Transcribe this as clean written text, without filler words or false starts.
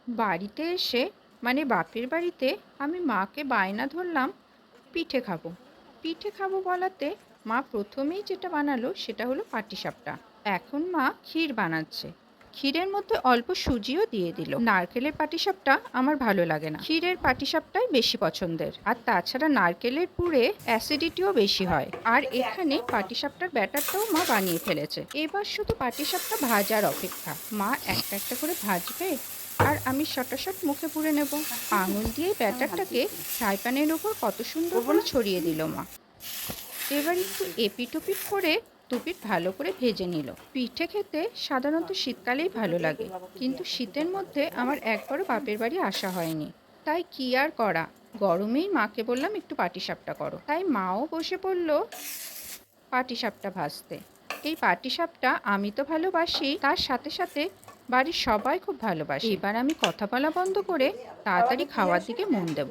বাড়িতে এসে বাপের বাড়িতে আমি মাকে বায়না ধরলাম পিঠে খাবো। পিঠে খাবো বলাতে মা প্রথমেই যেটা বানালো সেটা হলো পাটিসাপটা। এখন মা ক্ষীর বানাচ্ছে। ক্ষীরের মধ্যে অল্প সুজিও দিয়ে দিল। নারকেলের পাটিসাপটা আমার ভালো লাগে না, ক্ষীরের পাটিসাপটাই বেশি পছন্দের। আর তাছাড়া নারকেলের পুরে অ্যাসিডিটিও বেশি হয়। আর এখানে পাটিসাপটার ব্যাটারটাও মা বানিয়ে ফেলেছে। এবার শুধু পাটিসাপটা ভাজার অপেক্ষা। মা একটা একটা করে ভাজবে আর আমি শটাশট মুখে পুরে নেব। আঙুল দিয়ে ব্যাটারটাকে ফ্রাই প্যানের ওপর কত সুন্দর করে ছড়িয়ে দিল মা। এবার একটু এপিট ওপিট করে দুপিট ভালো করে ভেজে নিল। পিঠে খেতে সাধারণত শীতকালেই ভালো লাগে, কিন্তু শীতের মধ্যে আমার একবারও বাপের বাড়ি আসা হয়নি। তাই কি আর করা, গরমেই মাকে বললাম একটু পাটিসাপটা করো। তাই মাও বসে পড়ল পাটিসাপটা ভাজতে। এই পাটিসাপটা আমি তো ভালোবাসি, তার সাথে সাথে বাড়ির সবাই খুব ভালোবাসে। এবার আমি কথা বলা বন্ধ করে তাড়াতাড়ি খাওয়ার দিকে মন দেব।